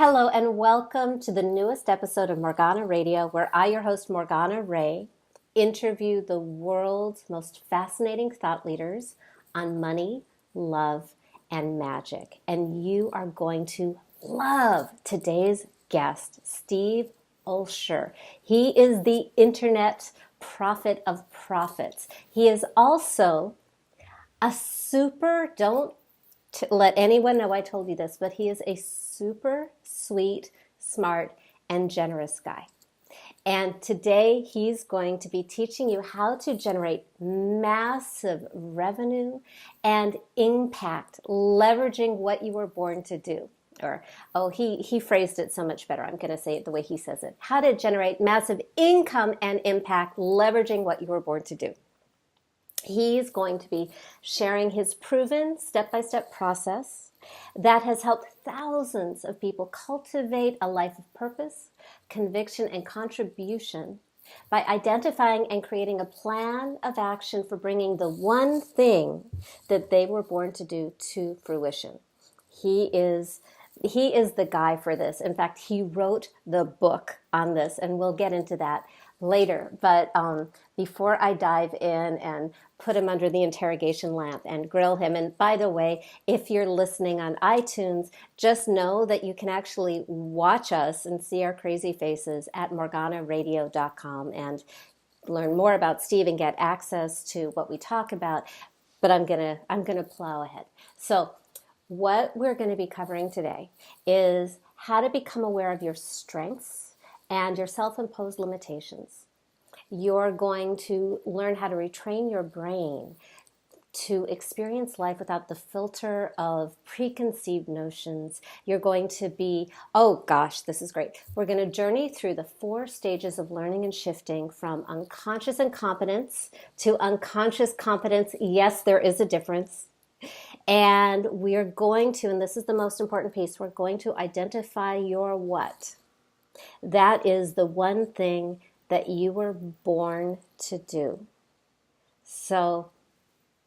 Hello and welcome to the newest episode of Morgana Radio, where I, your host Morgana Ray, interview the world's most fascinating thought leaders on money, love, and magic. And you are going to love today's guest, Steve Olsher. He is the internet prophet of prophets. He is also a super, don't let anyone know I told you this, but he is a super sweet, smart, and generous guy. And today he's going to be teaching you how to generate massive revenue and impact, leveraging what you were born to do. He phrased it so much better. I'm going to say it the way he says it. How to generate massive income and impact, leveraging what you were born to do. He's going to be sharing his proven step-by-step process that has helped thousands of people cultivate a life of purpose, conviction, and contribution by identifying and creating a plan of action for bringing the one thing that they were born to do to fruition. He is the guy for this. In fact, he wrote the book on this, and we'll get into that later. But before I dive in and put him under the interrogation lamp and grill him, and by the way, if you're listening on iTunes, just know that you can actually watch us and see our crazy faces at morganaradio.com and learn more about Steve and get access to what we talk about. But I'm gonna plow ahead. So what we're going to be covering today is how to become aware of your strengths and your self-imposed limitations. You're going to learn how to retrain your brain to experience life without the filter of preconceived notions. You're going to be, oh gosh, this is great. We're going to journey through the 4 stages of learning and shifting from unconscious incompetence to unconscious competence. Yes, there is a difference. And we are going to, and this is the most important piece, we're going to identify your what. That is the one thing that you were born to do. So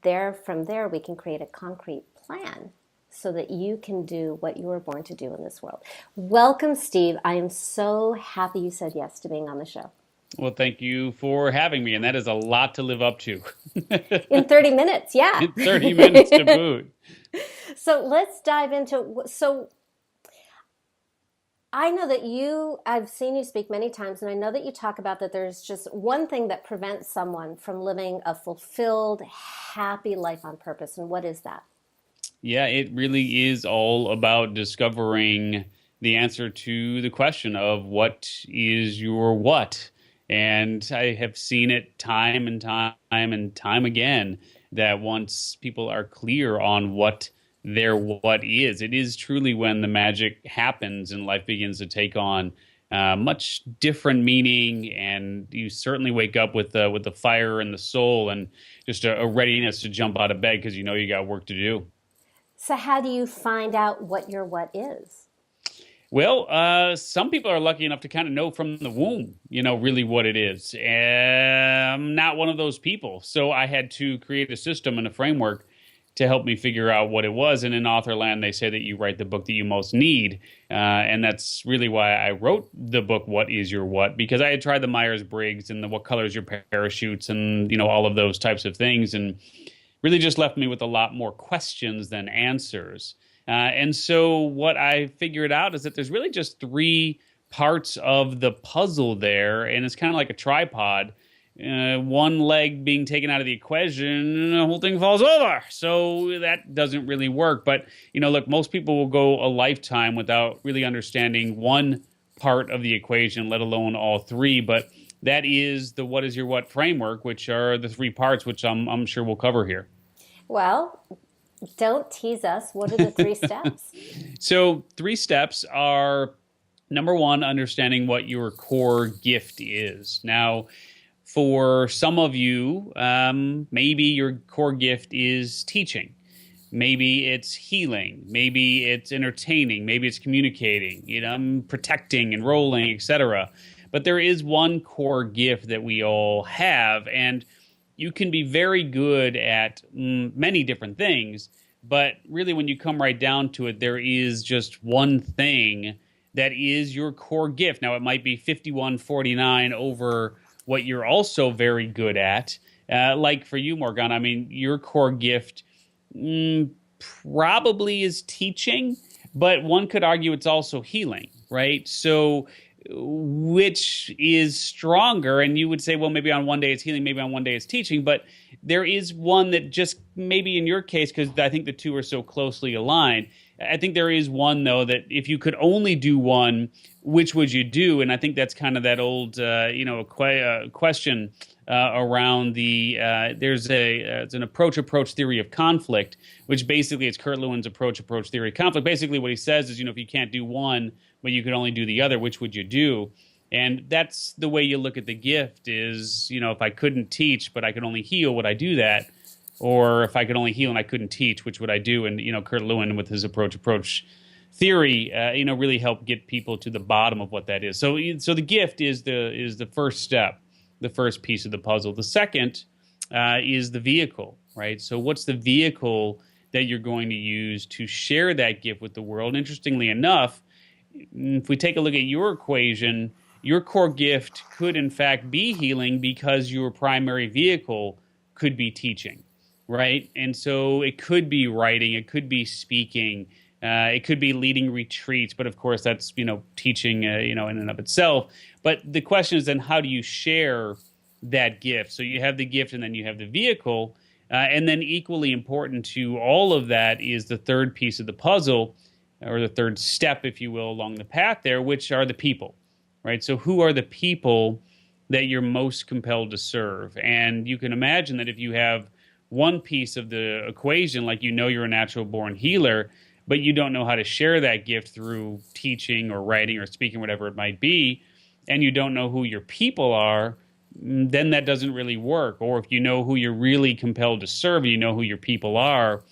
from there, we can create a concrete plan so that you can do what you were born to do in this world. Welcome, Steve. I am so happy you said yes to being on the show. Well, thank you for having me, and that is a lot to live up to. In 30 minutes, yeah. In 30 minutes to boot. So let's dive into, so I know that I've seen you speak many times, and I know that you talk about that there's just one thing that prevents someone from living a fulfilled, happy life on purpose, and what is that? Yeah, it really is all about discovering the answer to the question of what is your what? And I have seen it time and time and time again that once people are clear on what their what is, it is truly when the magic happens and life begins to take on much different meaning, and you certainly wake up with the fire and the soul and just a readiness to jump out of bed because you know you got work to do. So how do you find out what your what is? Well, some people are lucky enough to kind of know from the womb, really what it is. I'm not one of those people. So I had to create a system and a framework to help me figure out what it was. And in Authorland, they say that you write the book that you most need. And that's really why I wrote the book, What is Your What? Because I had tried the Myers-Briggs and the What Color is Your Parachutes and, all of those types of things. And really just left me with a lot more questions than answers. And so what I figured out is that there's really just 3 parts of the puzzle there, and it's kind of like a tripod. One leg being taken out of the equation, the whole thing falls over. So that doesn't really work. But, look, most people will go a lifetime without really understanding one part of the equation, let alone all 3. But that is the What is Your What framework, which are the 3 parts, which I'm sure we'll cover here. Well, don't tease us. What are the 3 steps? So 3 steps are, number 1, understanding what your core gift is. Now, for some of you, maybe your core gift is teaching. Maybe it's healing. Maybe it's entertaining. Maybe it's communicating, protecting, enrolling, etc. But there is one core gift that we all have, and you can be very good at many different things, but really when you come right down to it, there is just one thing that is your core gift. Now, it might be 51-49 over what you're also very good at. Like for you, Morgana, I mean, your core gift probably is teaching, but one could argue it's also healing, right? So which is stronger? And you would say, well, maybe on one day it's healing, maybe on one day it's teaching, but there is one that just maybe in your case, because I think the two are so closely aligned, I think there is one, though, that if you could only do one, which would you do? And I think that's kind of that old, question around the, it's an approach theory of conflict, which basically it's Kurt Lewin's approach theory of conflict. Basically what he says is, if you can't do one, but you could only do the other, which would you do? And that's the way you look at the gift is, if I couldn't teach, but I could only heal, would I do that? Or if I could only heal and I couldn't teach, which would I do? And, Kurt Lewin with his approach theory, really helped get people to the bottom of what that is. So the gift is the first step, the first piece of the puzzle. The second is the vehicle, right? So what's the vehicle that you're going to use to share that gift with the world? Interestingly enough, if we take a look at your equation, your core gift could in fact be healing because your primary vehicle could be teaching, right? And so it could be writing, it could be speaking, it could be leading retreats, but of course that's, teaching, in and of itself. But the question is then how do you share that gift? So you have the gift and then you have the vehicle. And then equally important to all of that is the third piece of the puzzle, or the third step, if you will, along the path there, which are the people, right? So who are the people that you're most compelled to serve? And you can imagine that if you have one piece of the equation, like you're a natural born healer, but you don't know how to share that gift through teaching or writing or speaking, whatever it might be, and you don't know who your people are, then that doesn't really work. Or if you know who you're really compelled to serve, you know who your people are,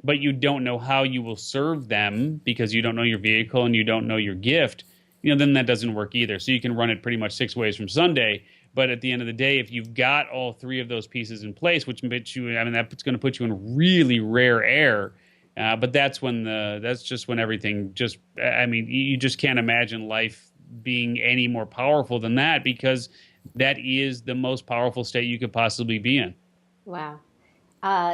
but you don't know how you will serve them because you don't know your vehicle and you don't know your gift, then that doesn't work either. So you can run it pretty much 6 ways from Sunday. But at the end of the day, if you've got all three of those pieces in place, that's going to put you in really rare air. But that's just when everything you just can't imagine life being any more powerful than that, because that is the most powerful state you could possibly be in. Wow.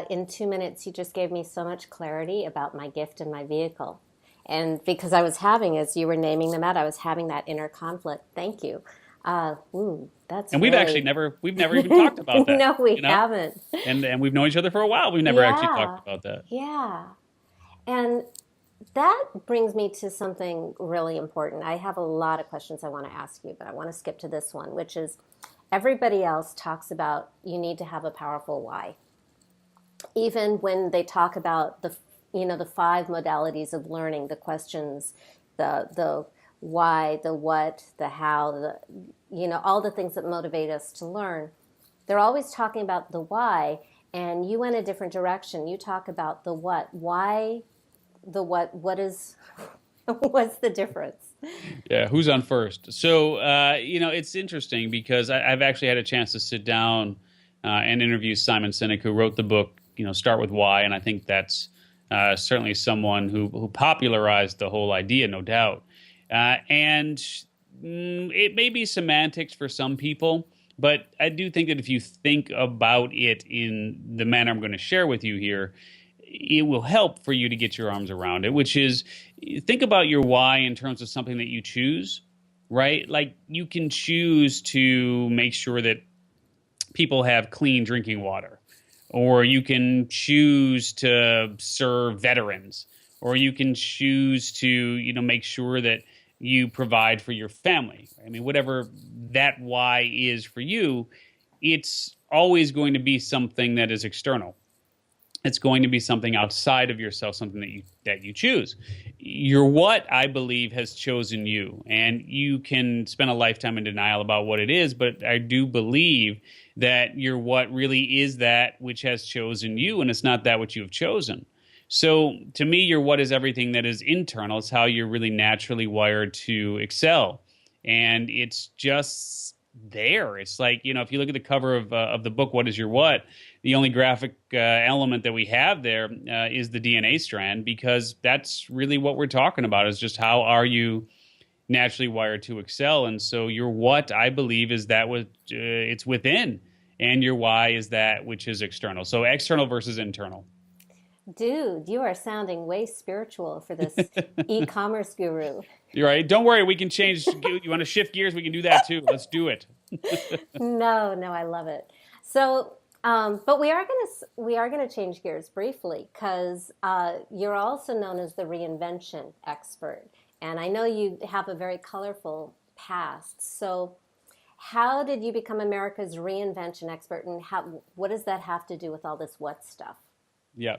In 2 minutes, you just gave me so much clarity about my gift and my vehicle. And because I was having, as you were naming them out, I was having that inner conflict. Thank you. That's and we've actually never even talked about that. No, we haven't. And we've known each other for a while. We've never actually talked about that. Yeah. And that brings me to something really important. I have a lot of questions I want to ask you, but I want to skip to this one, which is everybody else talks about you need to have a powerful why. Even when they talk about the 5 modalities of learning, the questions, the why, the what, the how, all the things that motivate us to learn, they're always talking about the why, and you went a different direction. You talk about the what. Why the what? What's the difference? Yeah, who's on first? So, it's interesting because I've actually had a chance to sit down and interview Simon Sinek, who wrote the book, Start With Why, and I think that's certainly someone who popularized the whole idea, no doubt. And it may be semantics for some people, but I do think that if you think about it in the manner I'm going to share with you here, it will help for you to get your arms around it, which is think about your why in terms of something that you choose, right? Like you can choose to make sure that people have clean drinking water, or you can choose to serve veterans, or you can choose to, make sure that you provide for your family. I mean, whatever that why is for you, it's always going to be something that is external. It's going to be something outside of yourself, something that you choose. Your what, I believe, has chosen you. And you can spend a lifetime in denial about what it is, but I do believe that your what really is that which has chosen you, and it's not that which you have chosen. So to me, your what is everything that is internal. It's how you're really naturally wired to excel. And it's just there. It's like, if you look at the cover of the book, What is Your What? The only graphic element that we have there is the DNA strand, because that's really what we're talking about, is just how are you naturally wired to excel. And so your what, I believe, is that what it's within, and your why is that which is external. So external versus internal. Dude, you are sounding way spiritual for this e-commerce guru. You're right. Don't worry, we can change. You want to shift gears? We can do that too. Let's do it. No, I love it. So, but we are gonna change gears briefly because you're also known as the reinvention expert, and I know you have a very colorful past. So, how did you become America's reinvention expert, and what does that have to do with all this what stuff? Yeah.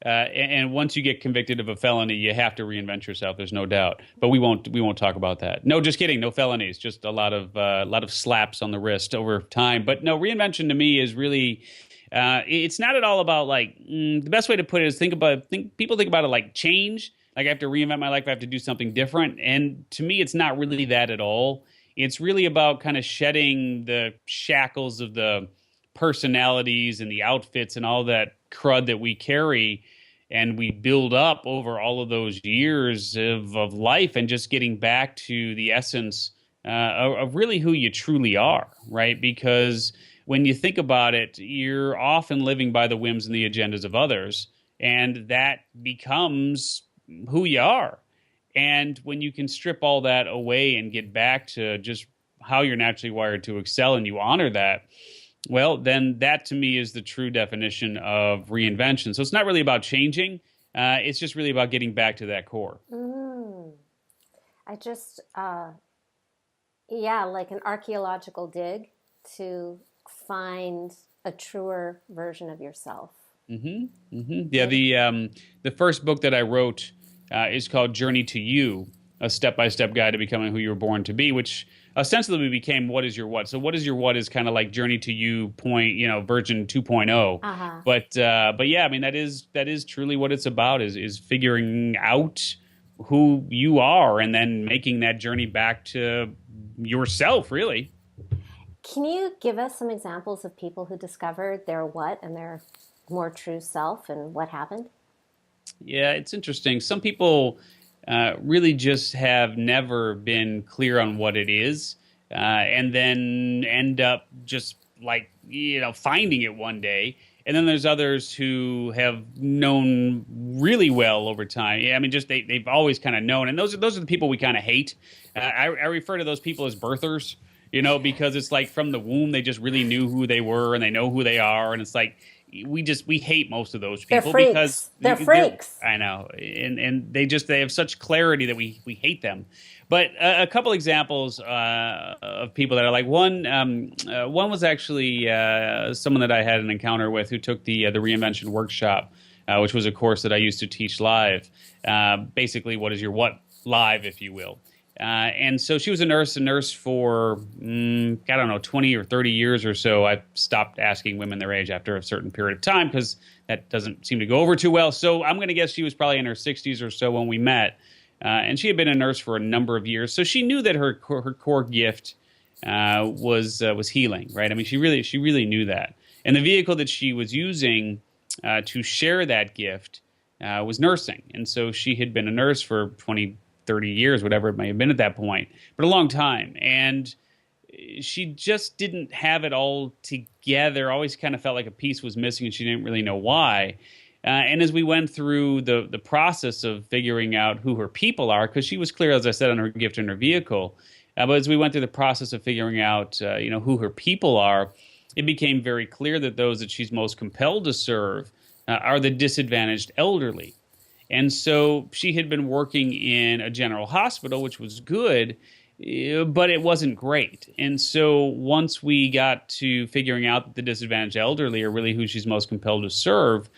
And once you get convicted of a felony, you have to reinvent yourself. There's no doubt. But we won't talk about that. No, just kidding. No felonies. Just a lot of slaps on the wrist over time. But no, reinvention to me is really, it's not at all about like, the best way to put it is people think about it like change. Like I have to reinvent my life. I have to do something different. And to me, it's not really that at all. It's really about kind of shedding the shackles of the personalities and the outfits and all that crud that we carry and we build up over all of those years of life, and just getting back to the essence of really who you truly are, right? Because when you think about it, you're often living by the whims and the agendas of others, and that becomes who you are. And when you can strip all that away and get back to just how you're naturally wired to excel, and you honor that, well, then that to me is the true definition of reinvention. So it's not really about changing. It's just really about getting back to that core. I just, like an archaeological dig to find a truer version of yourself. Mm-hmm. Mm-hmm. Yeah, the first book that I wrote is called Journey to You, a step-by-step guide to becoming who you were born to be, which ostensibly became What is Your What? So What is Your What is kind of like Journey to You version 2.0. Uh-huh. But yeah, I mean, that is truly what it's about is figuring out who you are and then making that journey back to yourself, really. Can you give us some examples of people who discovered their what and their more true self, and what happened? Yeah, it's interesting. Some people really just have never been clear on what it is, and then end up just like, finding it one day. And then there's others who have known really well over time. Yeah, I mean, just they've always kind of known. And those are the people we kind of hate. I refer to those people as birthers, because it's like from the womb, they just really knew who they were and they know who they are. And it's like, we hate most of those people. They're freaks. Because they're freaks. I know. And they have such clarity that we hate them. But a couple examples of people that are like, one was actually someone that I had an encounter with who took the Reinvention workshop, which was a course that I used to teach live. Basically, what is your what live, if you will. And so she was a nurse for, 20 or 30 years or so. I stopped asking women their age after a certain period of time because that doesn't seem to go over too well. So I'm going to guess she was probably in her 60s or so when we met. And she had been a nurse for a number of years. So she knew that her core gift was healing, right? I mean, she really knew that. And the vehicle that she was using to share that gift was nursing. And so she had been a nurse for 20, 30 years, whatever it may have been at that point, but a long time. And she just didn't have it all together, always kind of felt like a piece was missing and she didn't really know why. And as we went through the process of figuring out who her people are, because she was clear, as I said, on her gift and her vehicle, but as we went through the process of figuring out, who her people are, it became very clear that those that she's most compelled to serve are the disadvantaged elderly. And so she had been working in a general hospital, which was good, but it wasn't great. And so once we got to figuring out that the disadvantaged elderly are really who she's most compelled to serve,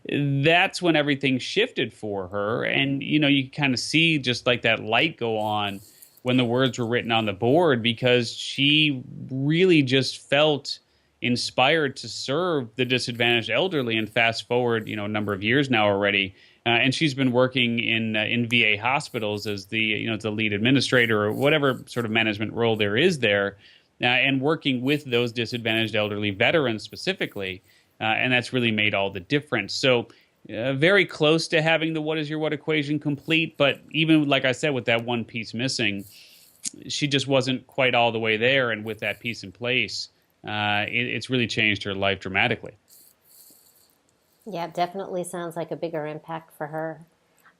that's when everything shifted for her. And, you kind of see just like that light go on when the words were written on the board, because she really just felt inspired to serve the disadvantaged elderly. And fast forward, a number of years now already, and she's been working in VA hospitals as the lead administrator or whatever sort of management role there is there, and working with those disadvantaged elderly veterans specifically. And that's really made all the difference. So very close to having the what is your what equation complete. But even like I said, with that one piece missing, she just wasn't quite all the way there. And with that piece in place, it's really changed her life dramatically. Yeah, it definitely sounds like a bigger impact for her.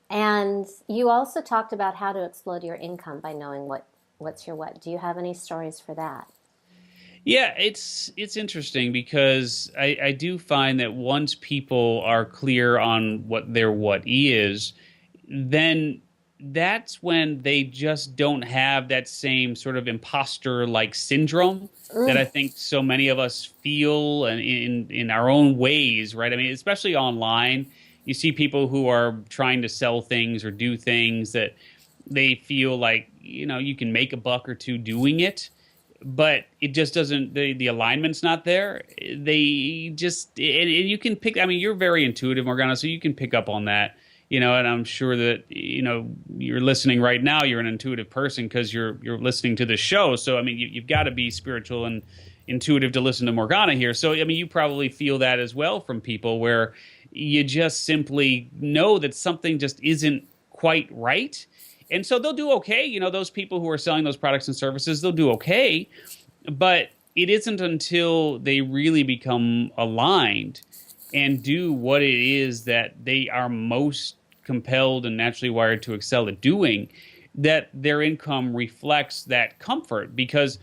And you also talked about how to explode your income by knowing what's your what. Do you have any stories for that? Yeah, it's interesting because I do find that once people are clear on what their what is, then that's when they just don't have that same sort of imposter like syndrome that I think so many of us feel and in our own ways, right? I mean, especially online, you see people who are trying to sell things or do things that they feel like, you can make a buck or two doing it, but it just doesn't, the alignment's not there. They just, and you can pick, I mean, you're very intuitive, Morgana, so you can pick up on that, and I'm sure that, you're listening right now, you're an intuitive person because you're listening to the show. So, I mean, you've got to be spiritual and intuitive to listen to Morgana here. So, I mean, you probably feel that as well from people where you just simply know that something just isn't quite right. And so they'll do okay. Those people who are selling those products and services, they'll do okay. But it isn't until they really become aligned and do what it is that they are most compelled and naturally wired to excel at doing that their income reflects that comfort. Because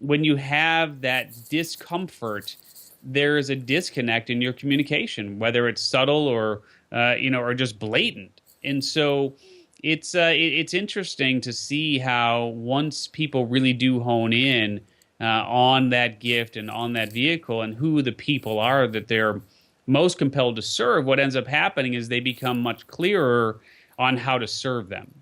when you have that discomfort, there is a disconnect in your communication, whether it's subtle or or just blatant. And so it's interesting to see how once people really do hone in on that gift and on that vehicle and who the people are that they're most compelled to serve, what ends up happening is they become much clearer on how to serve them.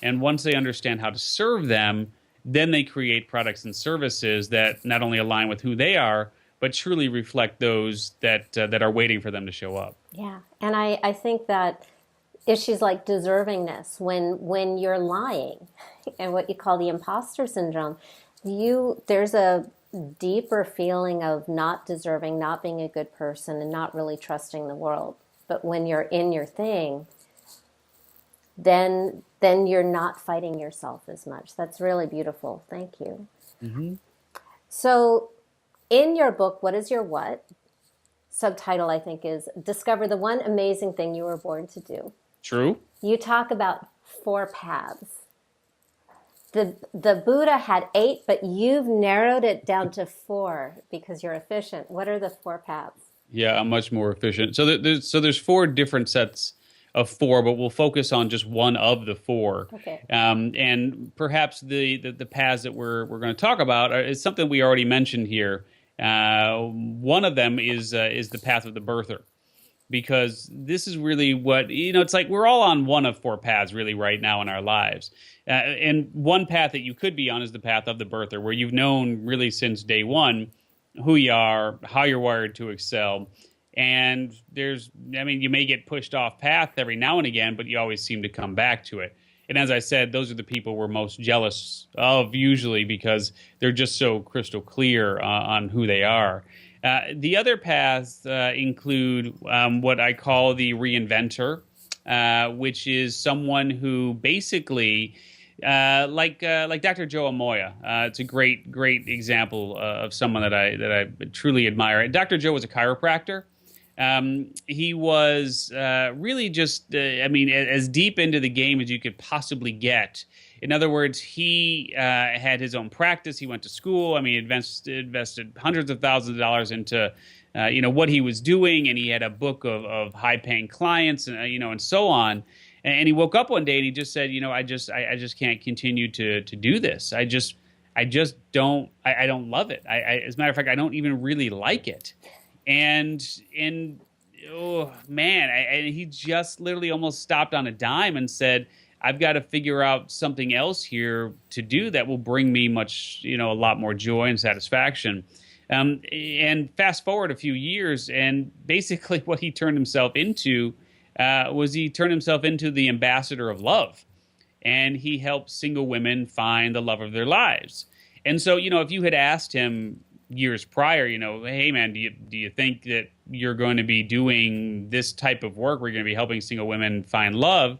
And once they understand how to serve them, then they create products and services that not only align with who they are, but truly reflect those that are waiting for them to show up. Yeah, and I think that issues like deservingness, when you're lying, and what you call the imposter syndrome, there's a deeper feeling of not deserving, not being a good person, and not really trusting the world. But when you're in your thing, then you're not fighting yourself as much. That's really beautiful. Thank you. Mm-hmm. So in your book, What is Your What? Subtitle, I think, is Discover the One Amazing Thing You Were Born to Do. True. You talk about 4 paths. The Buddha had 8, but you've narrowed it down to 4 because you're efficient. What are the 4 paths? Yeah, I'm much more efficient. So there's 4 different sets of 4, but we'll focus on just one of the 4. Okay. And perhaps the paths that we're going to talk about is something we already mentioned here. One of them is the path of the birther. Because this is really what, it's like we're all on one of 4 paths really right now in our lives. And one path that you could be on is the path of the birther, where you've known really since day one who you are, how you're wired to excel. And you may get pushed off path every now and again, but you always seem to come back to it. And as I said, those are the people we're most jealous of usually because they're just so crystal clear on who they are. The other paths include what I call the reinventor, which is someone who basically, like Dr. Joe Amoya. It's a great example of someone that I truly admire. Dr. Joe was a chiropractor. He was really just, as deep into the game as you could possibly get. In other words, he had his own practice. He went to school. Invested hundreds of thousands of dollars into, what he was doing, and he had a book of high-paying clients, and and so on. And he woke up one day and he just said, I just can't continue to do this. I don't love it. As a matter of fact, I don't even really like it. And oh man, and he just literally almost stopped on a dime and said, I've got to figure out something else here to do that will bring me a lot more joy and satisfaction. And fast forward a few years, and basically what he turned himself into was the ambassador of love. And he helped single women find the love of their lives. And so, if you had asked him years prior, hey man, do you think that you're going to be doing this type of work where you're going to be helping single women find love?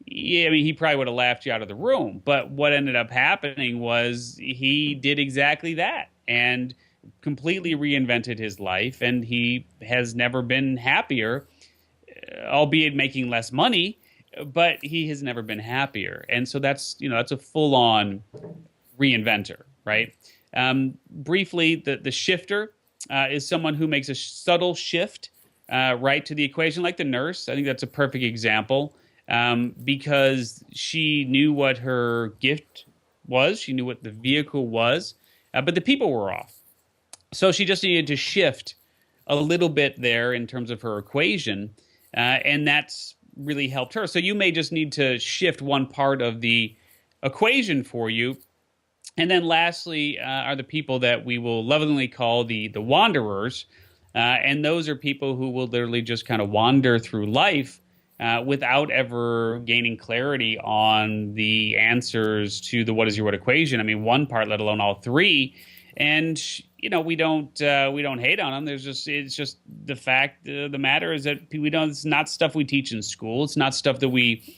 yeah, I mean, he probably would have laughed you out of the room. But what ended up happening was he did exactly that and completely reinvented his life. And he has never been happier, albeit making less money, but he has never been happier. And so that's a full on reinventor, right? Briefly, the shifter is someone who makes a subtle shift right to the equation, like the nurse. I think that's a perfect example because she knew what her gift was, she knew what the vehicle was, but the people were off. So she just needed to shift a little bit there in terms of her equation, and that's really helped her. So you may just need to shift one part of the equation for you. And then lastly are the people that we will lovingly call the wanderers. And those are people who will literally just kind of wander through life without ever gaining clarity on the answers to the what is your what equation. I mean, one part, let alone all three. And we don't hate on them. It's just the fact the matter is that it's not stuff we teach in school. It's not stuff that we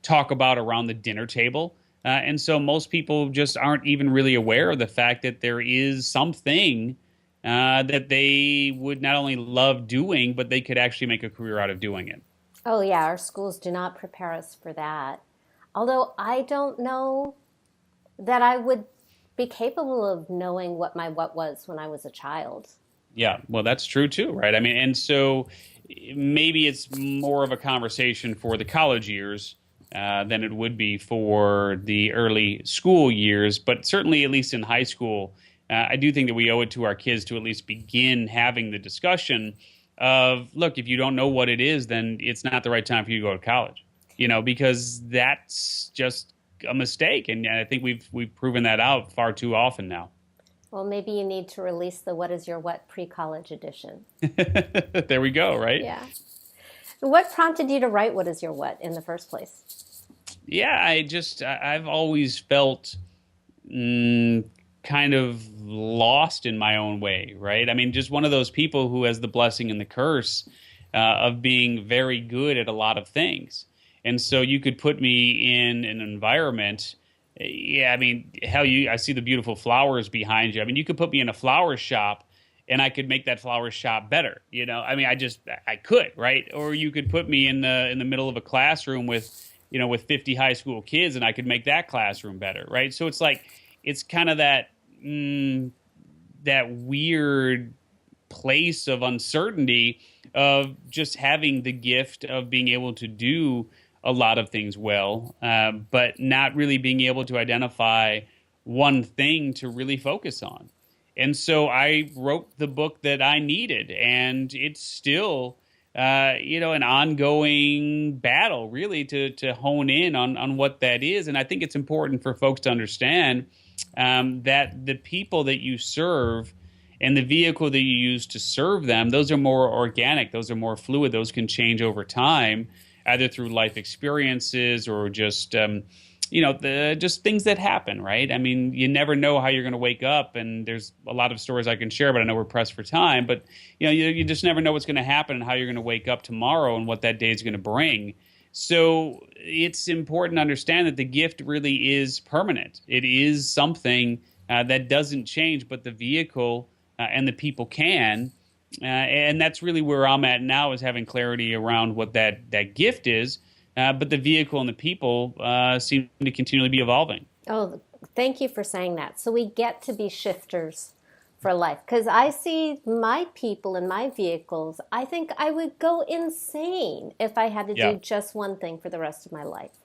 talk about around the dinner table. And so most people just aren't even really aware of the fact that there is something that they would not only love doing, but they could actually make a career out of doing it. Oh, yeah, our schools do not prepare us for that. Although I don't know that I would be capable of knowing what my what was when I was a child. Yeah, well, that's true too, right? I mean, and so maybe it's more of a conversation for the college years than it would be for the early school years. But certainly, at least in high school, I do think that we owe it to our kids to at least begin having the discussion of, look, if you don't know what it is, then it's not the right time for you to go to college, because that's just a mistake. And I think we've proven that out far too often now. Well, maybe you need to release the What is Your What pre-college edition. There we go, right? Yeah. What prompted you to write What is Your What in the first place? Yeah, I've always felt kind of lost in my own way, right? I mean, just one of those people who has the blessing and the curse of being very good at a lot of things. And so you could put me in an environment. Yeah, I mean, I see the beautiful flowers behind you. I mean, you could put me in a flower shop and I could make that flower shop better. I mean, I could, right? Or you could put me in the middle of a classroom with 50 high school kids and I could make that classroom better, right? So it's kind of that weird place of uncertainty of just having the gift of being able to do a lot of things well, but not really being able to identify one thing to really focus on. And so I wrote the book that I needed, and it's still, an ongoing battle, really, to hone in on what that is. And I think it's important for folks to understand that the people that you serve and the vehicle that you use to serve them, those are more organic, those are more fluid, those can change over time, either through life experiences or just, just things that happen, right? I mean, you never know how you're going to wake up, and there's a lot of stories I can share, but I know we're pressed for time. But, you just never know what's going to happen and how you're going to wake up tomorrow and what that day is going to bring. So it's important to understand that the gift really is permanent. It is something that doesn't change, but the vehicle and the people can. And that's really where I'm at now, is having clarity around what that gift is. But the vehicle and the people seem to continually be evolving. Oh, thank you for saying that. So we get to be shifters for life. Because I see my people and my vehicles, I think I would go insane if I had to do just one thing for the rest of my life.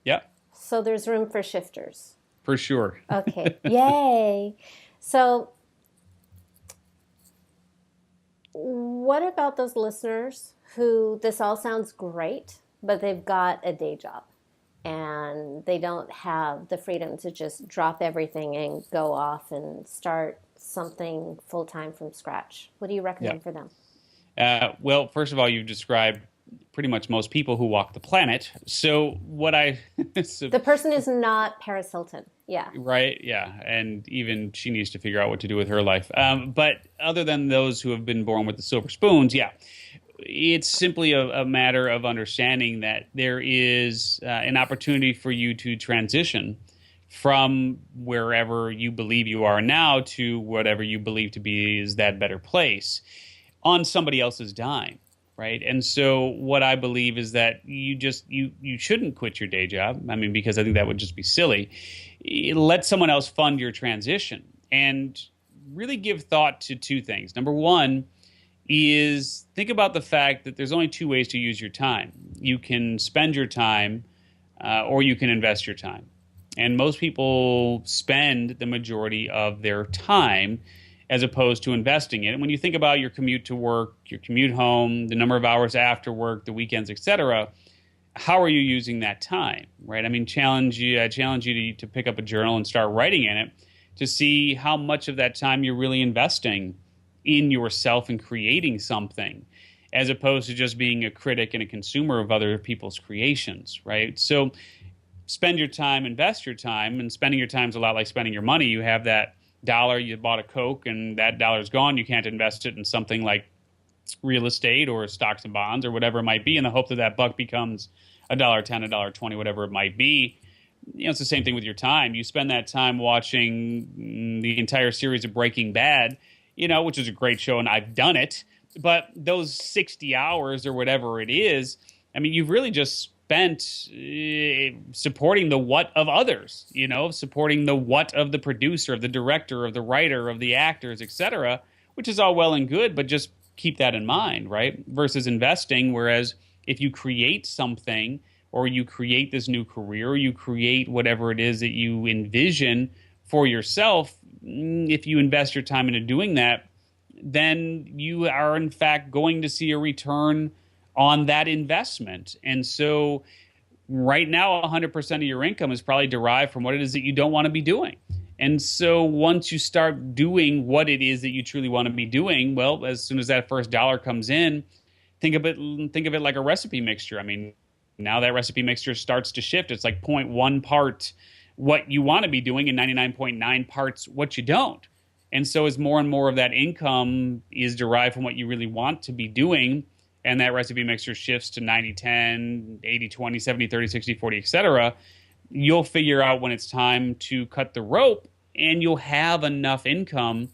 Yeah. So there's room for shifters. For sure. Okay. Yay. So what about those listeners who this all sounds great, but they've got a day job and they don't have the freedom to just drop everything and go off and start something full-time from scratch? What do you recommend for them? Well, first of all, you've described pretty much most people who walk the planet. So the person is not Paris Hilton. Yeah. Right. Yeah. And even she needs to figure out what to do with her life. But other than those who have been born with the silver spoons, yeah. it's simply a matter of understanding that there is an opportunity for you to transition from wherever you believe you are now to whatever you believe to be is that better place on somebody else's dime, right? And so what I believe is that you shouldn't quit your day job. I mean, because I think that would just be silly. Let someone else fund your transition and really give thought to two things. Number one is think about the fact that there's only two ways to use your time. You can spend your time or you can invest your time. And most people spend the majority of their time as opposed to investing it. And when you think about your commute to work, your commute home, the number of hours after work, the weekends, etc., how are you using that time, right? I mean, I challenge you to pick up a journal and start writing in it to see how much of that time you're really investing in yourself and creating something, as opposed to just being a critic and a consumer of other people's creations, right? So spend your time, invest your time, and spending your time is a lot like spending your money. You have that dollar, you bought a Coke, and that dollar's gone. You can't invest it in something like real estate or stocks and bonds or whatever it might be in the hope that that buck becomes $1.10, $1.20, whatever it might be. You know, it's the same thing with your time. You spend that time watching the entire series of Breaking Bad, you know, which is a great show, and I've done it. But those 60 hours or whatever it is, I mean, you've really just spent supporting the what of others, you know, supporting the what of the producer, of the director, of the writer, of the actors, etc., which is all well and good, but just keep that in mind, right? Versus investing, whereas if you create something or you create this new career, or you create whatever it is that you envision for yourself, if you invest your time into doing that, then you are in fact going to see a return on that investment. And so right now, 100% of your income is probably derived from what it is that you don't want to be doing. And so once you start doing what it is that you truly want to be doing, well, as soon as that first dollar comes in, think of it like a recipe mixture. I mean, now that recipe mixture starts to shift. It's like 0.1 part what you want to be doing and 99.9 parts what you don't. And so as more and more of that income is derived from what you really want to be doing, and that recipe mixture shifts to 90-10, 80-20, 70-30, 60-40, etc., you'll figure out when it's time to cut the rope, and you'll have enough income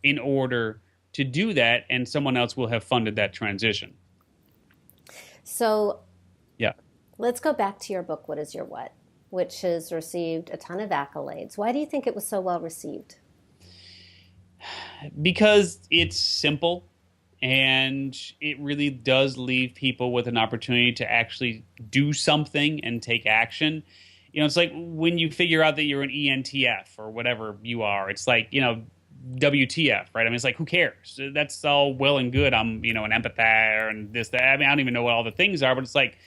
in order to do that, and someone else will have funded that transition. So yeah, let's go back to your book, What is Your What?, which has received a ton of accolades. Why do you think it was so well received? Because it's simple, and it really does leave people with an opportunity to actually do something and take action. You know, it's like when you figure out that you're an ENTF or whatever you are, it's like, you know, WTF, right? I mean, it's like, who cares? That's all well and good. I'm, you know, an empath and this, that. I mean, I don't even know what all the things are, but it's like,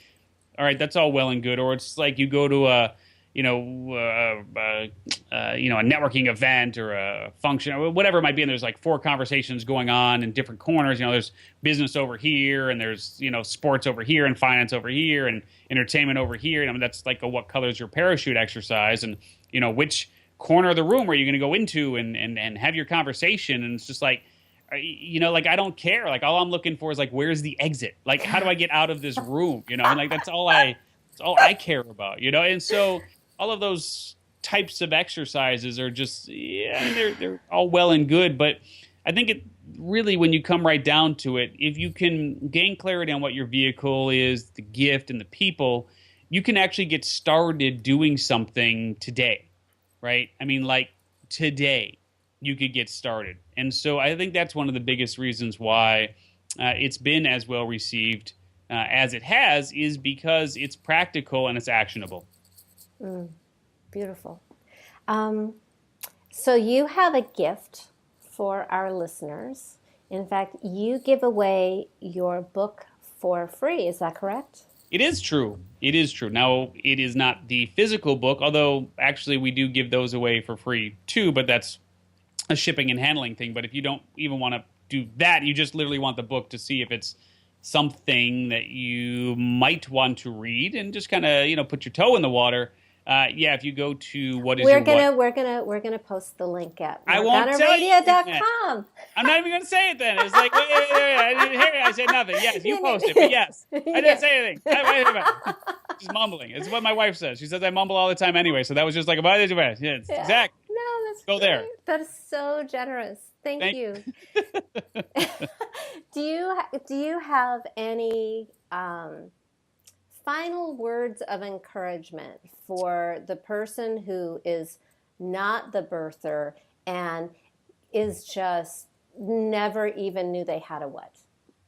all right, that's all well and good. Or it's like you go to a networking event or a function or whatever it might be, and there's like 4 conversations going on in different corners. You know, there's business over here, and there's, you know, sports over here, and finance over here, and entertainment over here. And I mean, that's like a what color's your parachute exercise, and, you know, which corner of the room are you going to go into and have your conversation. And it's just like, you know, like, I don't care. Like, all I'm looking for is like, where's the exit? Like, how do I get out of this room? You know, and like, that's all I care about, you know? And so all of those types of exercises are just, yeah, they're all well and good. But I think it really, when you come right down to it, if you can gain clarity on what your vehicle is, the gift and the people, you can actually get started doing something today, right? I mean, like today you could get started. And so I think that's one of the biggest reasons why it's been as well received as it has, is because it's practical and it's actionable. Beautiful. So you have a gift for our listeners. In fact, you give away your book for free. Is that correct? It is true. It is true. Now, it is not the physical book, although actually we do give those away for free too, but that's a shipping and handling thing. But if you don't even want to do that, you just literally want the book to see if it's something that you might want to read and just kind of, you know, put your toe in the water. Yeah, if you go to what is We're your gonna what, we're gonna post the link at I won't tell you. morganaradio.com. I'm not even going to say it then. It's like, wait. I didn't hear it. I said nothing. Yes, you You post it, but know- yes, I didn't Yeah. say anything. Wait a minute. She's mumbling. It's what my wife says. She says I mumble all the time anyway. So that was just like, yeah, it's Yeah. exact. No, that's Go great. there. That is so generous. Thank Thank you. Do you have any final words of encouragement for the person who is not the birther and is just never even knew they had a what?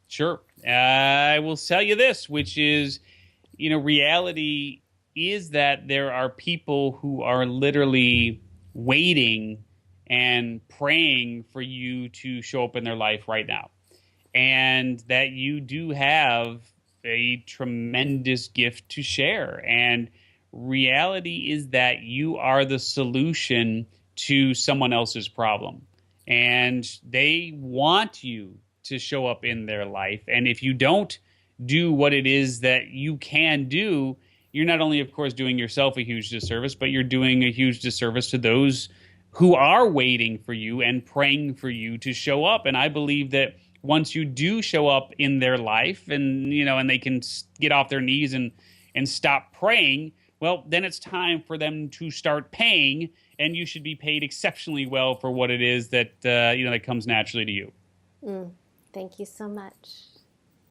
Sure. I will tell you this, which is, reality is that there are people who are literally waiting and praying for you to show up in their life right now. And that you do have a tremendous gift to share. And reality is that you are the solution to someone else's problem. And they want you to show up in their life. And if you don't do what it is that you can do, you're not only, of course, doing yourself a huge disservice, but you're doing a huge disservice to those who are waiting for you and praying for you to show up. And I believe that once you do show up in their life and, and they can get off their knees and stop praying, well, then it's time for them to start paying, and you should be paid exceptionally well for what it is that, that comes naturally to you. Thank you so much.